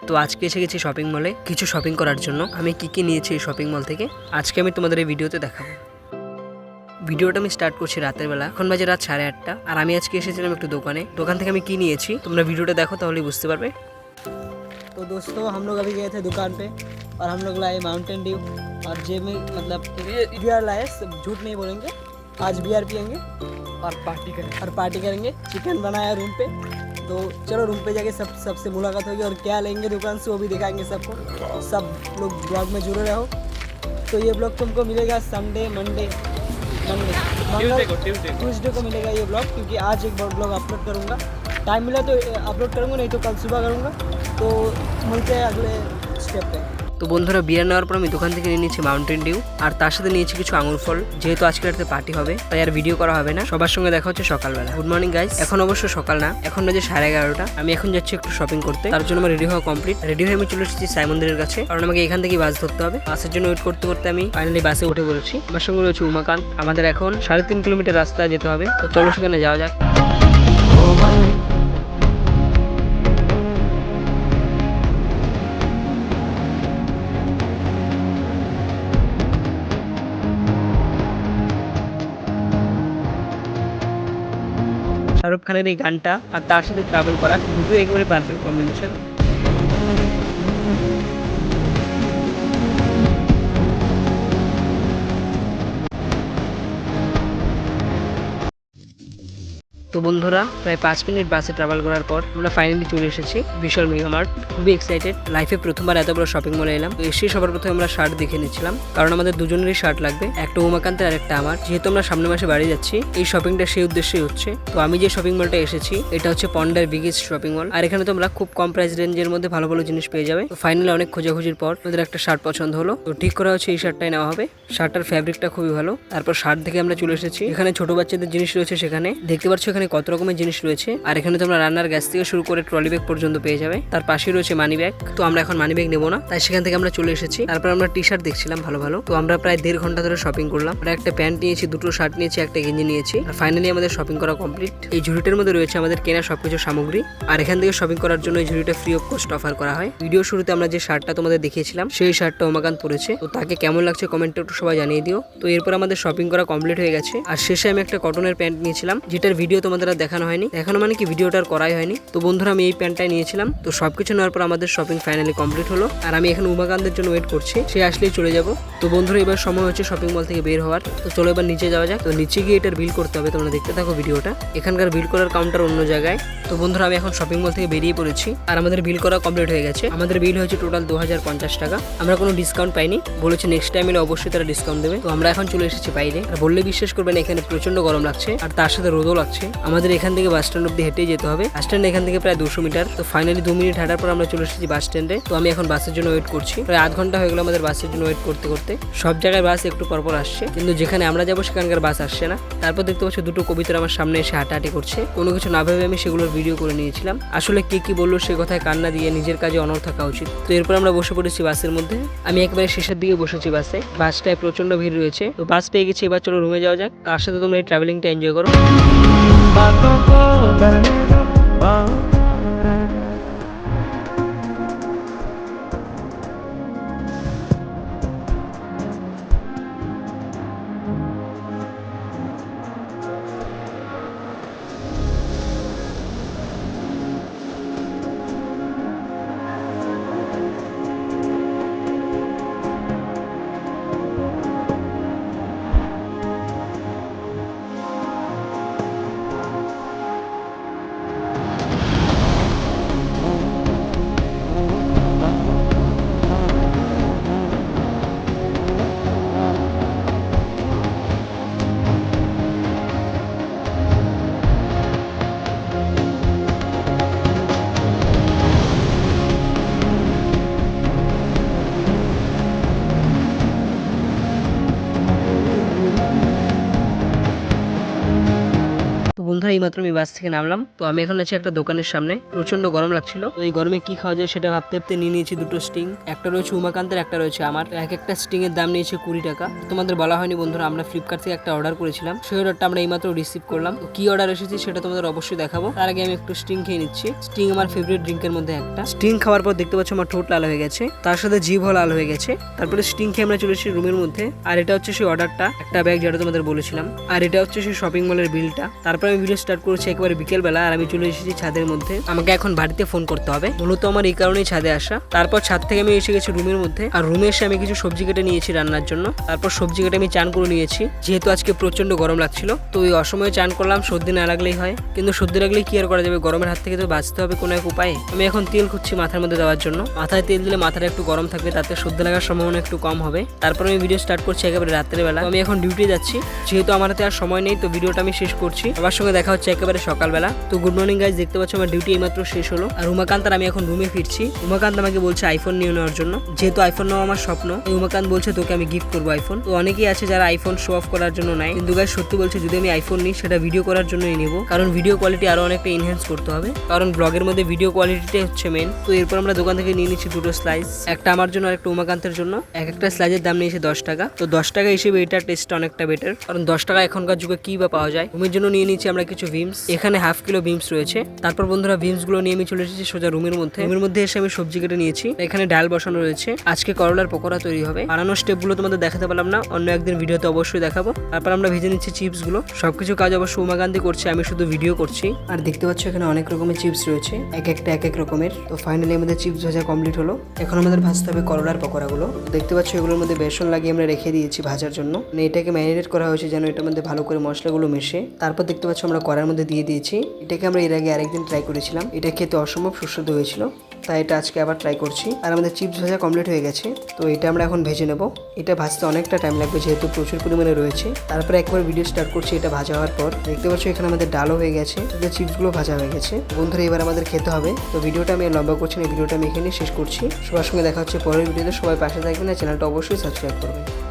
তো আজকে এসে গেছি শপিং মলে কিছু শপিং করার জন্য। আমি কি নিয়েছি এই শপিং মল থেকে আজকে আমি তোমাদের এই ভিডিওতে দেখাবো। ভিডিওটা আমি স্টার্ট করছি রাতের বেলা, এখন বাজে রাত 8:30। আর আমি আজকে এসেছিলাম একটু দোকান থেকে আমি কি নিয়েছি তোমরা ভিডিওটা দেখো তাহলেই বুঝতে পারবে। तो दोस्तों हम लोग अभी गए थे दुकान पे और हम लोग लाए माउंटेन ड्यू और जेब में मतलब बियर लाए, झूठ नहीं बोलेंगे। आज बियर पियेंगे और पार्टी करेंगे। चिकन बनाया रूम पे, तो चलो रूम पे जाके सबसे मुलाकात होगी और क्या लेंगे दुकान से वो भी दिखाएंगे सबको। सब लोग ब्लॉग में जुड़े रहो। तो ये ब्लॉग तुमको मिलेगा संडे मंडे ट्यूसडे को मिलेगा ये ब्लॉग, क्योंकि आज एक ब्लॉग अपलोड करूँगा। टाइम मिला तो अपलोड करूँगा, नहीं तो कल सुबह करूँगा। तो मिलते हैं अगले स्टेप पे। তো বন্ধুরা বিয়ার নেওয়ার পর আমি দোকান থেকে নিয়ে নিয়েছি মাউন্টেন ডিউ আর তার সাথে নিয়েছি কিছু আঙুর ফল, যেহেতু আজকে রাতে পার্টি হবে তাই আর ভিডিও করা হবে না। সবার সঙ্গে দেখা হচ্ছে সকালবেলা। গুড মর্নিং গাইস, এখন অবশ্য সকাল না, এখন বাজে 11:30। আমি এখন যাচ্ছি একটু শপিং করতে, তার জন্য আমার রেডি হওয়া কমপ্লিট। রেডি হয়ে আমি চলে এসেছি সাই মন্দিরের কাছে, কারণ আমাকে এখান থেকে বাস ধরতে হবে। বাসের জন্য ওয়েট করতে করতে আমি ফাইনালি বাসে উঠে পড়েছি। আমার সঙ্গে রয়েছে উমাকান্ত। আমাদের এখন 3.5 কিলোমিটার রাস্তা যেতে হবে, তো চলো সেখানে যাওয়া যাক। শাহরুখ খানের এই গানটা আর তার সাথে ট্রাভেল করা দুটো একেবারে পারফেক্ট কম্বিনেশন। তো বন্ধুরা প্রায় 5 মিনিট বাসে ট্রাভেল করার পর আমরা ফাইনালি চলে এসেছি বিশাল মেগা মার্ট। খুবই এক্সাইটেড, লাইফে প্রথমবার এত বড় শপিং মলে এলাম। তো এসে সবার প্রথমে আমরা শার্ট দেখে নিচ্ছিলাম, কারণ আমাদের দুজনেরই শার্ট লাগবে, একটা উমাকান্তের আর একটা আমার। যেহেতু আমরা সামনের মাসে বাড়ি যাচ্ছি, এই শপিংটা সেই উদ্দেশ্যেই হচ্ছে। তো আমি যে শপিং মলটা এসেছি এটা হচ্ছে পন্ডার বিগেস্ট শপিং মল, আর এখানে তোমরা খুব কম প্রাইস রেঞ্জের মধ্যে ভালো ভালো জিনিস পেয়ে যাবে। তো ফাইনালি অনেক খোঁজাখুঁজির পর আমাদের একটা শার্ট পছন্দ হলো, তো ঠিক করা হচ্ছে এই শার্টটাই নেওয়া হবে। শার্টটার ফ্যাব্রিকটা খুবই ভালো। তারপর শার্ট দেখে আমরা চলে এসেছি এখানে ছোট বাচ্চাদের জিনিস রয়েছে, সেখানে দেখতে পাচ্ছ এখানে কত রকমের জিনিস রয়েছে। আর এখানে তোমরা রান্নার গ্যাস থেকে শুরু করে ট্রলি ব্যাগ পর্যন্ত পেয়ে যাবে। তার পাশে রয়েছে মানি ব্যাগ, তো আমরা এখন মানি ব্যাগ নেবো না, তাই সেখান থেকে আমরা চলে এসেছি। তারপর আমরা টি শার্ট দেখছিলাম ভালো ভালো। তো আমরা প্রায় 1.5 ঘন্টা ধরে শপিং করলাম। আমরা একটা প্যান্ট নিয়েছি, দুটো শার্ট নিয়েছি, একটা গেঞ্জি নিয়েছি। আর ফাইনালি আমাদের শপিং করা কমপ্লিট। এই ঝুড়িটার মধ্যে রয়েছে আমাদের কেনা সবকিছু সামগ্রী। আর এখান থেকে শপিং করার জন্য এই ঝুড়িটা ফ্রি অফ কস্ট অফার করা হয়। ভিডিও শুরুতে আমরা যে শার্টটা তোমাদের দেখিয়েছিলাম সেই শার্টটা উমাকান্ত পরেছে, তো তাকে কেমন লাগছে কমেন্টে একটু সবাই জানিয়ে দিও। তো এরপর আমাদের শপিং করা কমপ্লিট হয়ে গেছে। আর শেষে আমি একটা কটনের প্যান্ট নিয়েছিলাম, যেটার ভিডিও তোমাদের আর দেখানো হয়নি। দেখানো মানে কি, ভিডিওটার করাই হয়নি। তো বন্ধুরা আমি এই প্যান্টটাই নিয়েছিলাম। তো সবকিছু নেওয়ার পর আমাদের শপিং ফাইনালি কমপ্লিট হলো। আর আমি এখন উমাকান্তের জন্য ওয়েট করছি, সে আসলেই চলে যাব। তো বন্ধুরা এবার সময় হচ্ছে শপিং মল থেকে বের হওয়ার। তো চলো এবার নিচে যাওয়া যাক। তো নিচে গিয়ে এটার বিল করতে হবে, তোমরা দেখতে থাকো ভিডিওটা। এখানকার বিল করার কাউন্টার অন্য জায়গায়। তো বন্ধুরা আমি এখন শপিং মল থেকে বেরিয়ে পড়েছি, আর আমাদের বিল করা কমপ্লিট হয়ে গেছে। আমাদের বিল হয়েছে টোটাল 2050 টাকা। আমরা কোনো ডিসকাউন্ট পাইনি, বলেছে নেক্সট টাইম এলে অবশ্যই তারা ডিসকাউন্ট দেবে। তো আমরা এখন চলে এসেছি বাইরে। আর বললে বিশ্বাস করবেন এখানে প্রচন্ড গরম লাগছে, আর তার সাথে রোদও লাগছে। আমাদের এখান থেকে বাস স্ট্যান্ড অব্দি হেঁটেই যেতে হবে। বাস স্ট্যান্ড এখান থেকে প্রায় 200 মিটার। তো ফাইনালি 2 মিনিট হাঁটার পর আমরা চলে এসেছি বাস স্ট্যান্ডে। তো আমি এখন বাসের জন্য ওয়েট করছি, প্রায় আধ ঘন্টা হয়ে গেল আমাদের বাসের জন্য ওয়েট করতে করতে। সব জায়গায় বাস একটু পরপর আসছে, কিন্তু যেখানে আমরা যাবো সেখানকার বাস আসছে না। তারপর দেখতে পাচ্ছি দুটো কবিতার আমার সামনে এসে হাঁটাহাঁটি করছে। কোনো কিছু না ভেবে আমি সেগুলোর ভিডিও করে নিয়েছিলাম। আসলে কি বললো সে কথায় কান্না দিয়ে নিজের কাজে অনড় থাকা উচিত। তো এরপর আমরা বসে পড়েছি বাসের মধ্যে। আমি একেবারে শেষের দিকে বসেছি বাসে। বাসটায় প্রচন্ড ভিড় রয়েছে। তো বাস পেয়ে গেছি, এবার চলো রুমে যাওয়া যাক। তার সাথে তোমরা এই ট্রাভেলিংটা এনজয় করো। বন্ধুরা এইমাত্র আমি বাস থেকে নামলাম। তো আমি এখন আছি একটা দোকানের সামনে, প্রচন্ড গরম লাগছিল। তো এই গরমে কি খাওয়া যায় সেটা ভাবতে ভাবতে নিয়ে নিয়েছি দুটো স্টিং। একটা রয়েছে উমাকান্তের, একটা রয়েছে আমার। এক একটা স্টিং এর দাম নিয়েছে 20 টাকা। তোমাদের বলা হয়নি বন্ধুরা, আমরা ফ্লিপকার্ট থেকে একটা অর্ডার করেছিলাম, সেই অর্ডারটা আমরা এইমাত্র রিসিভ করলাম। তো কি অর্ডার এসেছে সেটা তোমাদের অবশ্যই দেখাবো। তার আগে আমি একটু স্টিং খেয়ে নিচ্ছি। স্টিং আমার ফেভারিট ড্রিঙ্কের মধ্যে একটা। স্টিং খাওয়ার পর দেখতে পাচ্ছ আমার ঠোঁট লাল হয়ে গেছে, তার সাথে জিভও লাল হয়ে গেছে। তারপরে স্টিং খেয়ে আমরা চলে এসেছি রুমের মধ্যে। আর এটা হচ্ছে সেই অর্ডারটা, একটা ব্যাগ যেটা তোমাদের বলেছিলাম। আর এটা হচ্ছে সেই শপিং মলের বিলটা। তারপর আমি ভিডিও স্টার্ট করেছি একেবারে বিকেল বেলা। আর আমি চলে এসেছি ছাদের মধ্যে। আমাকে এখন বাড়িতে ফোন করতে হবে, মূলত আমার এই কারণেই ছাদে আসা। তারপর ছাদ থেকে আমি এসে গেছি রুমের মধ্যে। আর রুমে এসে আমি কিছু সবজি কেটে নিয়েছি রান্নার জন্য। তারপর সবজি কেটে আমি চান করে নিয়েছি, যেহেতু আজকে প্রচন্ড গরম লাগছিল। তো ওই অসময়ে চান করলাম, সর্দি না লাগলেই হয়। কিন্তু সর্দি লাগলে কি আর করা যাবে, গরমের হাত থেকে তো বাঁচতে হবে কোনো এক উপায়ে। আমি এখন তেল খুঁজছি মাথার মধ্যে দেওয়ার জন্য। মাথায় তেল দিলে মাথাটা একটু গরম থাকবে, তাতে সর্দি লাগার সম্ভাবনা একটু কম হবে। তারপর আমি ভিডিও স্টার্ট করছি একেবারে রাত্রের বেলা। আমি এখন ডিউটি যাচ্ছি, যেহেতু আমার হাতে আর সময় নেই। তো ভিডিওটা আমি শেষ করছি, সবার সঙ্গে দেখা হচ্ছে একেবারে সকালবেলা। তো গুড মর্নিং গাইজ, দেখতে পাচ্ছ আমার ডিউটি এইমাত্র শেষ হলো। আর উমাকান্ত আর আমি এখন রুমে ফিরছি। উমাকান্ত আমাকে বলছে আইফোন নিয়ে নেওয়ার জন্য, যেহেতু আইফোন নেওয়া আমার স্বপ্ন। উমাকান্ত বলছে তোকে আমি গিফট করবো আইফোন। তো অনেকেই আছে যারা আইফোন শো অফ করার জন্য নাই, কিন্তু গাইজ সত্যি বলছে যদি আমি আইফোন নিই সেটা ভিডিও করার জন্যই নেবো। কারণ ভিডিও কোয়ালিটি আরো অনেকটা এনহ্যান্স করতে হবে, কারণ ব্লগের মধ্যে ভিডিও কোয়ালিটিটাই হচ্ছে মেন। তো এরপর আমরা দোকান থেকে নিয়ে নিচ্ছি দুটো স্লাইস, একটা আমার জন্য আর একটা উমাকান্তের জন্য। এক একটা স্লাইসের দাম নিয়েছে 10 টাকা। তো 10 টাকা হিসেবে এটার টেস্ট অনেকটা বেটার, কারণ 10 টাকা এখনকার যুগে কি বা পাওয়া যায়। রুমের জন্য নিয়ে নিচ্ছি আমরা কিছু ভিমস, এখানে হাফ কিলো ভিমস রয়েছে। তারপর বন্ধুরা ভিমস গুলো নিয়ে আমি চলে এসেছি সোজা রুমের মধ্যে। রুমের মধ্যে এসে আমি সবজি কেটে নিয়েছি, এখানে ডাল বসানো রয়েছে। আজকে করলার পকোড়া তৈরি হবে। বানানোর স্টেপ গুলো তোমাদের দেখাতে পারলাম না, অন্য একদিন ভিডিওতে অবশ্যই দেখাবো। তারপর আমরা ভেজে নিচ্ছি চিপস গুলো। সবকিছু কাজ অবশ্য উমাকান্তি করছে, আমি শুধু ভিডিও করছি। আর দেখতে পাচ্ছ এখানে অনেক রকমের চিপস রয়েছে, এক একটা এক এক রকমের। তো ফাইনালি আমাদের চিপস ভাজা কমপ্লিট হলো। এখন আমাদের ভাজতে হবে করলার পকোড়াগুলো। দেখতে পাচ্ছ এগুলোর মধ্যে বেসন লাগিয়ে আমরা রেখে দিয়েছি ভাজার জন্য, মানে এটাকে ম্যারিনেট করা হয়েছে যেন এটার মধ্যে ভালো করে মশলাগুলো মেশে। তারপর দেখতে পাচ্ছ আমরা কড়ার মধ্যে দিয়ে দিয়েছি। এটাকে আমরা এর আগে আরেকদিন ট্রাই করেছিলাম, এটা খেতে অসম্ভব সুস্বাদু হয়েছিল, তাই এটা আজকে আবার ট্রাই করছি। আর আমাদের চিপস ভাজা কমপ্লিট হয়ে গেছে। তো এটা আমরা এখন ভেজে নেব। এটা ভাজতে অনেকটা টাইম লাগবে যেহেতু প্রচুর পরিমাণে রয়েছে। তারপরে একবার ভিডিও স্টার্ট করছি এটা ভাজা হওয়ার পর। দেখতে পাচ্ছ এখানে আমাদের ডালও হয়ে গেছে, চিপসগুলো ভাজা হয়ে গেছে। বন্ধুরা এবার আমাদের খেতে হবে। তো ভিডিওটা আমি লম্বা করছি না, ভিডিওটা আমি এখানে শেষ করছি। সবার সঙ্গে দেখা হচ্ছে পরের ভিডিওতে। সবাই পাশে থাকবেন আর চ্যানেলটা অবশ্যই সাবস্ক্রাইব করবেন।